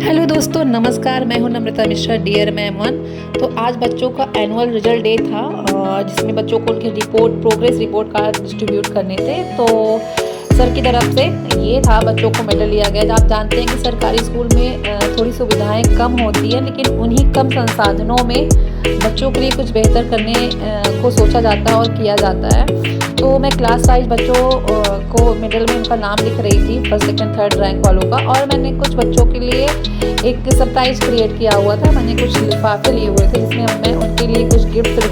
Hello दोस्तों, नमस्कार। मैं हूं नम्रता मिश्रा, डियर मैम वन। तो आज बच्चों का एनुअल रिजल्ट डे था, जिसमें बच्चों को उनके प्रोग्रेस रिपोर्ट कार्ड डिस्ट्रीब्यूट करने थे। तो सर की तरफ से ये था, बच्चों को मेडल लिया गया। आप जानते हैं कि सरकारी स्कूल में थोड़ी सुविधाएं कम होती है, लेकिन उन्हीं कम संसाधनों में बच्चों के लिए कुछ बेहतर करने को सोचा जाता है और किया जाता है। तो मैं क्लास वाइज बच्चों को मेडल में उनका नाम लिख रही थी, फर्स्ट सेकंड थर्ड रैंक वालों का। और मैंने कुछ बच्चों के लिए एक सरप्राइज क्रिएट किया हुआ था। मैंने कुछ लिफाफे लिए हुए थे, जिसमें मैं उनके लिए कुछ गिफ्ट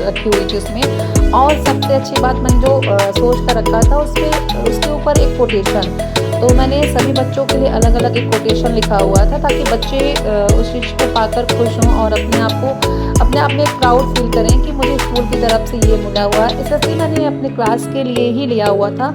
रखी हुई थी उसमें। और सबसे अच्छी बात, मैंने जो सोच कर रखा था उसके ऊपर एक कोटेशन। तो मैंने सभी बच्चों के लिए अलग अलग एक कोटेशन लिखा हुआ था, ताकि बच्चे उस चीज़ को पाकर खुश हों और अपने आप में प्राउड फील करें कि मुझे स्कूल की तरफ से ये मिला हुआ है। इसलिए मैंने अपने क्लास के लिए ही लिया हुआ था।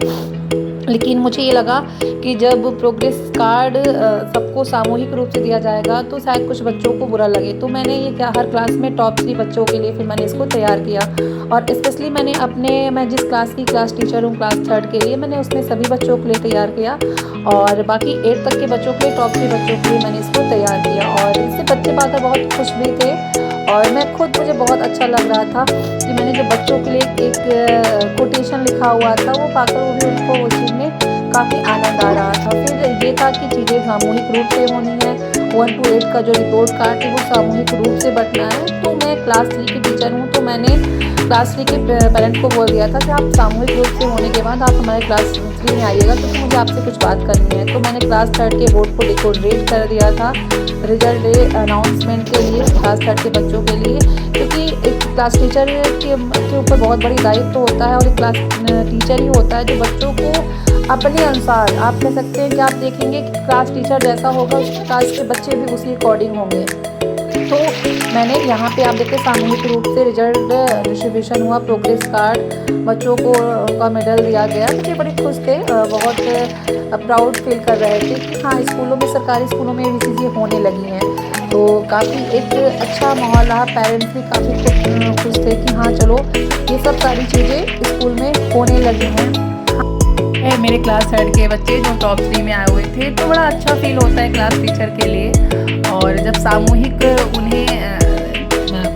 लेकिन मुझे ये लगा कि जब प्रोग्रेस कार्ड सबको सामूहिक रूप से दिया जाएगा तो शायद कुछ बच्चों को बुरा लगे। तो मैंने ये क्या, हर क्लास में टॉप 3 बच्चों के लिए फिर मैंने इसको तैयार किया। और स्पेशली मैं जिस क्लास की क्लास टीचर हूँ, क्लास 3 के लिए, मैंने उसमें सभी बच्चों के लिए तैयार किया। और बाकी 8 तक के बच्चों के लिए, टॉप 3 बच्चों के लिए मैंने इसको तैयार किया। और इससे बच्चे पाकर बहुत खुश भी थे। और मुझे बहुत अच्छा लग रहा था कि मैंने जो बच्चों के लिए एक कोटेशन लिखा हुआ था, वो पाकर उनको उस चीज़ में काफ़ी आनंद आ रहा था। फिर ये था कि चीज़ें सामूहिक रूप से होनी है। 1 to 8 का जो रिपोर्ट कार्ड है वो सामूहिक रूप से बंटना है। तो मैं क्लास 3 की टीचर हूँ, तो मैंने क्लास 3 के पेरेंट को बोल दिया था कि आप सामूहिक रूप से होने के बाद आप हमारे क्लास 3 में आइएगा, तो मुझे आपसे कुछ बात करनी है। तो मैंने क्लास 3 के बोर्ड को डेकोरेट कर दिया था रिजल्ट डे अनाउंसमेंट के लिए, क्लास 3 के बच्चों के लिए। क्योंकि एक क्लास टीचर के ऊपर बहुत बड़ी दायित्व होता है, और एक क्लास टीचर ही होता है जो बच्चों को अपने अनुसार, आप कह सकते हैं कि आप देखेंगे कि क्लास टीचर जैसा होगा, उस क्लास के बच्चे भी उसी अकॉर्डिंग होंगे। तो मैंने यहाँ पे आप देखते सामूहिक रूप से रिजल्ट डिस्ट्रीब्यूशन हुआ, प्रोग्रेस कार्ड बच्चों को का मेडल दिया गया। बच्चे बड़े खुश थे, बहुत प्राउड फील कर रहे थे कि हाँ, स्कूलों में, सरकारी स्कूलों में ये चीज़ें होने लगी हैं। तो काफ़ी एक अच्छा माहौल रहा। पेरेंट्स भी काफ़ी खुश थे कि हाँ चलो, ये सब सारी चीज़ें स्कूल में होने लगी हैं। मेरे क्लास 3 के बच्चे जो टॉप 3 में आए हुए थे, तो बड़ा अच्छा फील होता है क्लास टीचर के लिए। और जब सामूहिक उन्हें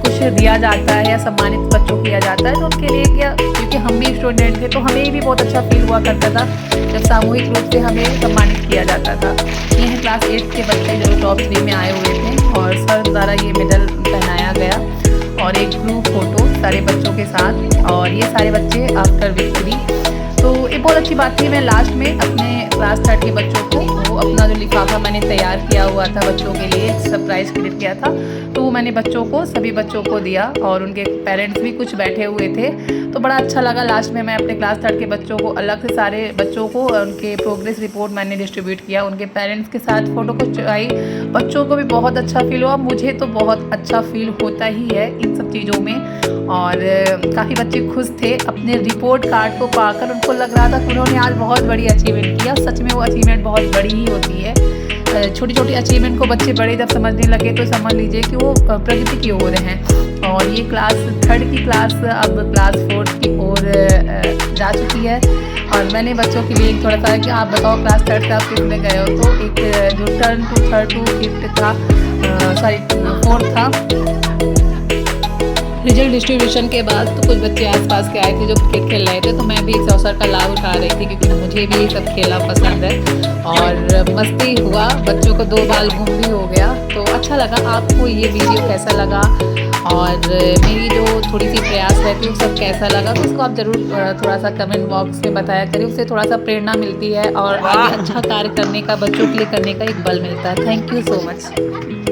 कुछ दिया जाता है या सम्मानित बच्चों किया जाता है, तो उनके लिए क्या, क्योंकि हम भी स्टूडेंट थे तो हमें भी बहुत अच्छा फील हुआ करता था जब सामूहिक रूप से हमें सम्मानित किया जाता था। ये हैं क्लास 8 के बच्चे जो टॉप 3 में आए हुए थे, और सर द्वारा ये मेडल पहनाया गया और एक ग्रुप फोटो सारे बच्चों के साथ। और ये सारे बच्चे आफ्टर विक्ट्री, तो ये बहुत अच्छी बात थी। मैं लास्ट में अपने क्लास 3 के बच्चों को वो अपना जो लिफाफा मैंने तैयार किया हुआ था बच्चों के लिए, सरप्राइज़ क्रिएट किया था, तो वो मैंने सभी बच्चों को दिया। और उनके पेरेंट्स भी कुछ बैठे हुए थे, तो बड़ा अच्छा लगा। लास्ट में मैं अपने क्लास 3 के बच्चों को, अलग से सारे बच्चों को उनके प्रोग्रेस रिपोर्ट मैंने डिस्ट्रीब्यूट किया, उनके पेरेंट्स के साथ फ़ोटो खिंचवाई। बच्चों को भी बहुत अच्छा फील हुआ, मुझे तो बहुत अच्छा फील होता ही है इन सब चीज़ों में। और काफ़ी बच्चे खुश थे अपने रिपोर्ट कार्ड को पाकर। उनको लग रहा था कि उन्होंने आज बहुत बड़ी अचीवमेंट किया। सच में वो अचीवमेंट बहुत बड़ी ही होती है। छोटी छोटी अचीवमेंट को बच्चे बड़े जब समझने लगे, तो समझ लीजिए कि वो प्रगति की ओर हैं। और ये क्लास 3 की क्लास अब क्लास 4 की ओर जा चुकी है। और मैंने बच्चों के लिए थोड़ा सा कि आप बताओ क्लास 3 से आप किसमें गए हो, तो एक जो turn to third to fifth था, सॉरी 4 था। रिजल्ट डिस्ट्रीब्यूशन के बाद तो कुछ बच्चे आसपास के आए थे जो क्रिकेट खेल रहे थे, तो मैं भी इस अवसर का लाभ उठा रही थी, क्योंकि मुझे भी ये सब खेलना पसंद है। और मस्ती हुआ, बच्चों को 2 बाल घूम भी हो गया, तो अच्छा लगा। आपको ये वीडियो कैसा लगा और मेरी जो थोड़ी सी प्रयास रहती है वो सब कैसा लगा, तो उसको आप ज़रूर थोड़ा सा कमेंट बॉक्स में बताया करें। उससे थोड़ा सा प्रेरणा मिलती है और आगे अच्छा कार्य करने का, बच्चों के लिए करने का एक बल मिलता है। Thank you so much.